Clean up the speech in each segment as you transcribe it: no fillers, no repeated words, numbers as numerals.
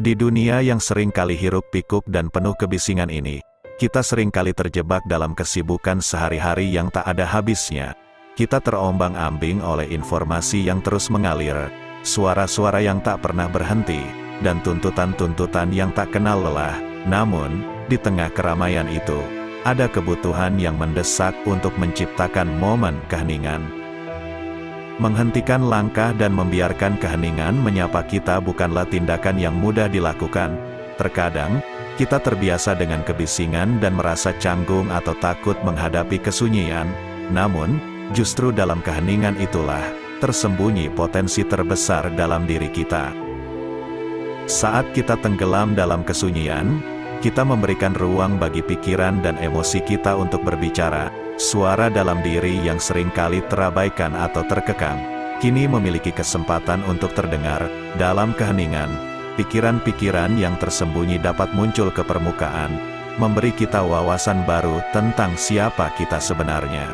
Di dunia yang sering kali hiruk-pikuk dan penuh kebisingan ini, kita sering kali terjebak dalam kesibukan sehari-hari yang tak ada habisnya. Kita terombang-ambing oleh informasi yang terus mengalir, suara-suara yang tak pernah berhenti, dan tuntutan-tuntutan yang tak kenal lelah. Namun, di tengah keramaian itu, ada kebutuhan yang mendesak untuk menciptakan momen keheningan. Menghentikan langkah dan membiarkan keheningan menyapa kita bukanlah tindakan yang mudah dilakukan. Terkadang, kita terbiasa dengan kebisingan dan merasa canggung atau takut menghadapi kesunyian. Namun, justru dalam keheningan itulah tersembunyi potensi terbesar dalam diri kita. Saat kita tenggelam dalam kesunyian, kita memberikan ruang bagi pikiran dan emosi kita untuk berbicara. Suara dalam diri yang seringkali terabaikan atau terkekang, kini memiliki kesempatan untuk terdengar. Dalam keheningan, pikiran-pikiran yang tersembunyi dapat muncul ke permukaan, memberi kita wawasan baru tentang siapa kita sebenarnya.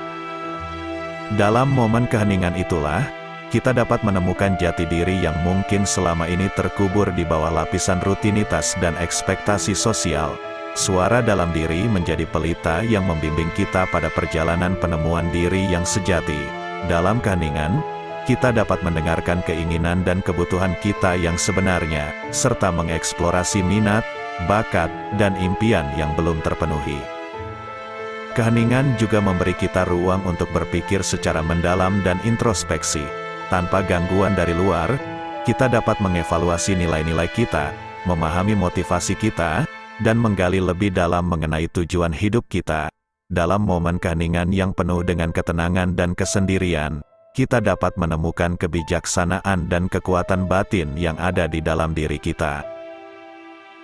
Dalam momen keheningan itulah, kita dapat menemukan jati diri yang mungkin selama ini terkubur di bawah lapisan rutinitas dan ekspektasi sosial. Suara dalam diri menjadi pelita yang membimbing kita pada perjalanan penemuan diri yang sejati. Dalam keheningan, kita dapat mendengarkan keinginan dan kebutuhan kita yang sebenarnya, serta mengeksplorasi minat, bakat, dan impian yang belum terpenuhi. Keheningan juga memberi kita ruang untuk berpikir secara mendalam dan introspeksi. Tanpa gangguan dari luar, kita dapat mengevaluasi nilai-nilai kita, memahami motivasi kita, dan menggali lebih dalam mengenai tujuan hidup kita. Dalam momen keheningan yang penuh dengan ketenangan dan kesendirian, kita dapat menemukan kebijaksanaan dan kekuatan batin yang ada di dalam diri kita.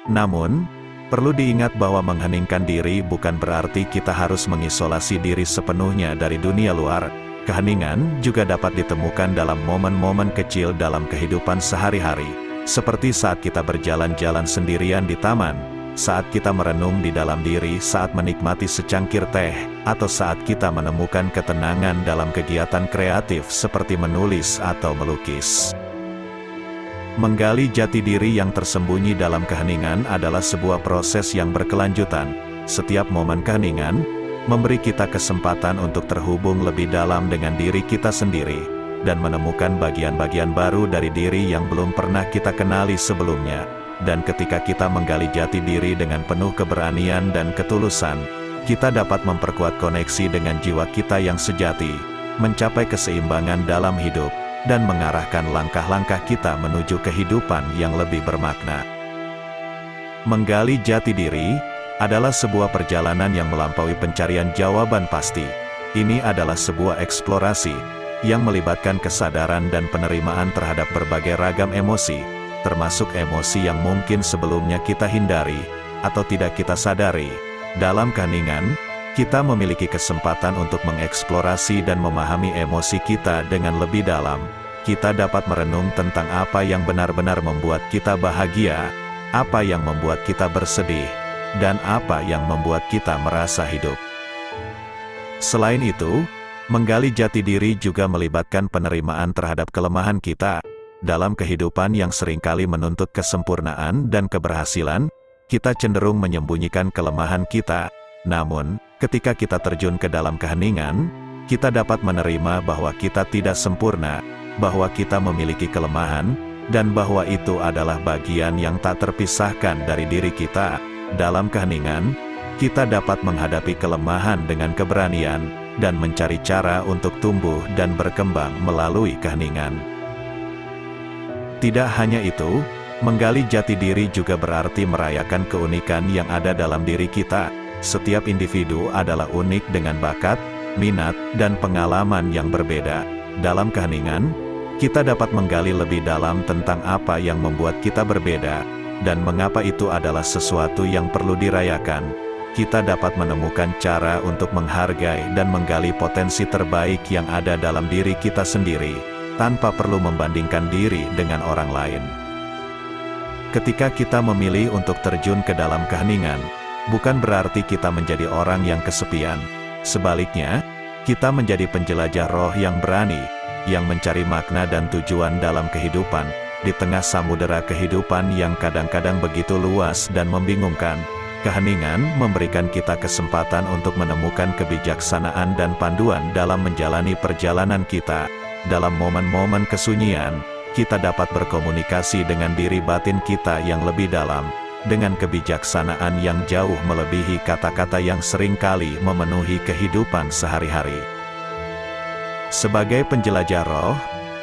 Namun, perlu diingat bahwa mengheningkan diri bukan berarti kita harus mengisolasi diri sepenuhnya dari dunia luar. Keheningan juga dapat ditemukan dalam momen-momen kecil dalam kehidupan sehari-hari, seperti saat kita berjalan-jalan sendirian di taman, saat kita merenung di dalam diri saat menikmati secangkir teh, atau saat kita menemukan ketenangan dalam kegiatan kreatif seperti menulis atau melukis. Menggali jati diri yang tersembunyi dalam keheningan adalah sebuah proses yang berkelanjutan. Setiap momen keheningan memberi kita kesempatan untuk terhubung lebih dalam dengan diri kita sendiri, dan menemukan bagian-bagian baru dari diri yang belum pernah kita kenali sebelumnya. Dan ketika kita menggali jati diri dengan penuh keberanian dan ketulusan, kita dapat memperkuat koneksi dengan jiwa kita yang sejati, mencapai keseimbangan dalam hidup, dan mengarahkan langkah-langkah kita menuju kehidupan yang lebih bermakna. Menggali jati diri adalah sebuah perjalanan yang melampaui pencarian jawaban pasti. Ini adalah sebuah eksplorasi yang melibatkan kesadaran dan penerimaan terhadap berbagai ragam emosi, termasuk emosi yang mungkin sebelumnya kita hindari, atau tidak kita sadari. Dalam keheningan, kita memiliki kesempatan untuk mengeksplorasi dan memahami emosi kita dengan lebih dalam. Kita dapat merenung tentang apa yang benar-benar membuat kita bahagia, apa yang membuat kita bersedih, dan apa yang membuat kita merasa hidup. Selain itu, menggali jati diri juga melibatkan penerimaan terhadap kelemahan kita. Dalam kehidupan yang seringkali menuntut kesempurnaan dan keberhasilan, kita cenderung menyembunyikan kelemahan kita. Namun, ketika kita terjun ke dalam keheningan, kita dapat menerima bahwa kita tidak sempurna, bahwa kita memiliki kelemahan, dan bahwa itu adalah bagian yang tak terpisahkan dari diri kita. Dalam keheningan, kita dapat menghadapi kelemahan dengan keberanian, dan mencari cara untuk tumbuh dan berkembang melalui keheningan. Tidak hanya itu, menggali jati diri juga berarti merayakan keunikan yang ada dalam diri kita. Setiap individu adalah unik dengan bakat, minat, dan pengalaman yang berbeda. Dalam keheningan, kita dapat menggali lebih dalam tentang apa yang membuat kita berbeda, dan mengapa itu adalah sesuatu yang perlu dirayakan. Kita dapat menemukan cara untuk menghargai dan menggali potensi terbaik yang ada dalam diri kita sendiri, tanpa perlu membandingkan diri dengan orang lain. Ketika kita memilih untuk terjun ke dalam keheningan, bukan berarti kita menjadi orang yang kesepian. Sebaliknya, kita menjadi penjelajah roh yang berani, yang mencari makna dan tujuan dalam kehidupan. di tengah samudera kehidupan yang kadang-kadang begitu luas dan membingungkan. Keheningan memberikan kita kesempatan untuk menemukan kebijaksanaan dan panduan dalam menjalani perjalanan kita. Dalam momen-momen kesunyian, kita dapat berkomunikasi dengan diri batin kita yang lebih dalam, dengan kebijaksanaan yang jauh melebihi kata-kata yang seringkali memenuhi kehidupan sehari-hari. Sebagai penjelajah roh,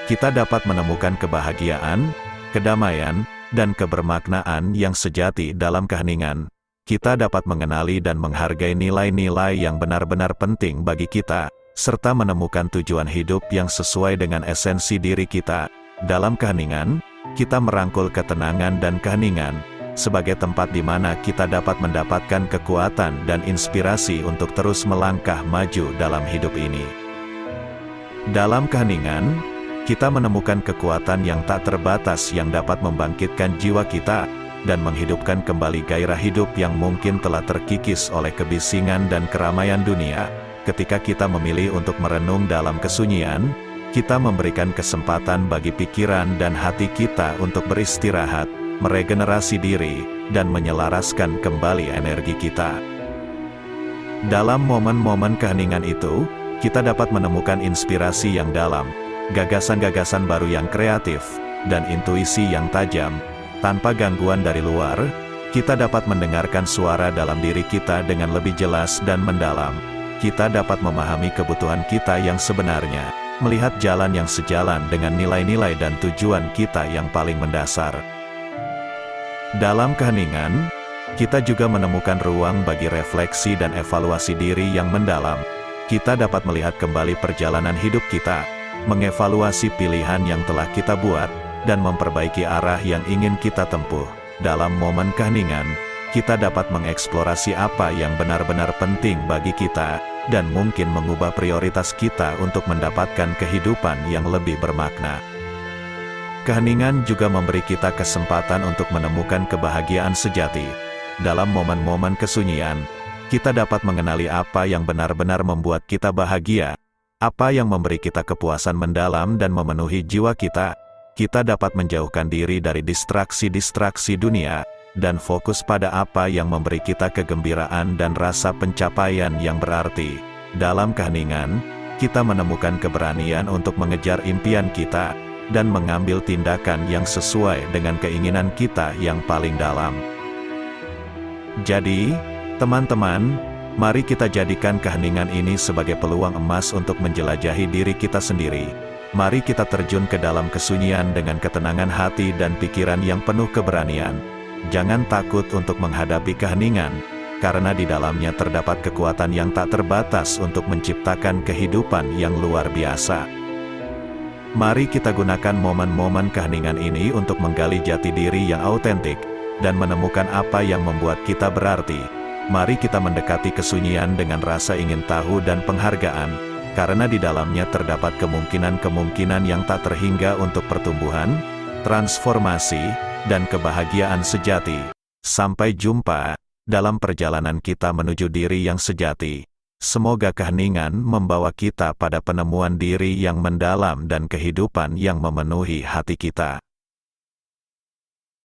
kita dapat menemukan kebahagiaan, kedamaian, dan kebermaknaan yang sejati dalam keheningan. Kita dapat mengenali dan menghargai nilai-nilai yang benar-benar penting bagi kita, serta menemukan tujuan hidup yang sesuai dengan esensi diri kita. Dalam keheningan, kita merangkul ketenangan dan keheningan, sebagai tempat di mana kita dapat mendapatkan kekuatan dan inspirasi untuk terus melangkah maju dalam hidup ini. Dalam keheningan, kita menemukan kekuatan yang tak terbatas yang dapat membangkitkan jiwa kita, dan menghidupkan kembali gairah hidup yang mungkin telah terkikis oleh kebisingan dan keramaian dunia. Ketika kita memilih untuk merenung dalam kesunyian, kita memberikan kesempatan bagi pikiran dan hati kita untuk beristirahat, meregenerasi diri, dan menyelaraskan kembali energi kita. Dalam momen-momen keheningan itu, kita dapat menemukan inspirasi yang dalam, gagasan-gagasan baru yang kreatif, dan intuisi yang tajam. Tanpa gangguan dari luar, kita dapat mendengarkan suara dalam diri kita dengan lebih jelas dan mendalam. Kita dapat memahami kebutuhan kita yang sebenarnya, melihat jalan yang sejalan dengan nilai-nilai dan tujuan kita yang paling mendasar. Dalam keheningan, kita juga menemukan ruang bagi refleksi dan evaluasi diri yang mendalam. Kita dapat melihat kembali perjalanan hidup kita, mengevaluasi pilihan yang telah kita buat, dan memperbaiki arah yang ingin kita tempuh. Dalam momen keheningan, kita dapat mengeksplorasi apa yang benar-benar penting bagi kita, dan mungkin mengubah prioritas kita untuk mendapatkan kehidupan yang lebih bermakna. Keheningan juga memberi kita kesempatan untuk menemukan kebahagiaan sejati. Dalam momen-momen kesunyian, kita dapat mengenali apa yang benar-benar membuat kita bahagia, apa yang memberi kita kepuasan mendalam dan memenuhi jiwa kita. Kita dapat menjauhkan diri dari distraksi-distraksi dunia, dan fokus pada apa yang memberi kita kegembiraan dan rasa pencapaian yang berarti. Dalam keheningan, kita menemukan keberanian untuk mengejar impian kita, dan mengambil tindakan yang sesuai dengan keinginan kita yang paling dalam. Jadi, teman-teman, mari kita jadikan keheningan ini sebagai peluang emas untuk menjelajahi diri kita sendiri. Mari kita terjun ke dalam kesunyian dengan ketenangan hati dan pikiran yang penuh keberanian. Jangan takut untuk menghadapi keheningan, karena di dalamnya terdapat kekuatan yang tak terbatas untuk menciptakan kehidupan yang luar biasa. Mari kita gunakan momen-momen keheningan ini untuk menggali jati diri yang autentik, dan menemukan apa yang membuat kita berarti. Mari kita mendekati kesunyian dengan rasa ingin tahu dan penghargaan, karena di dalamnya terdapat kemungkinan-kemungkinan yang tak terhingga untuk pertumbuhan, transformasi, dan kebahagiaan sejati. Sampai jumpa dalam perjalanan kita menuju diri yang sejati. Semoga keheningan membawa kita pada penemuan diri yang mendalam dan kehidupan yang memenuhi hati kita.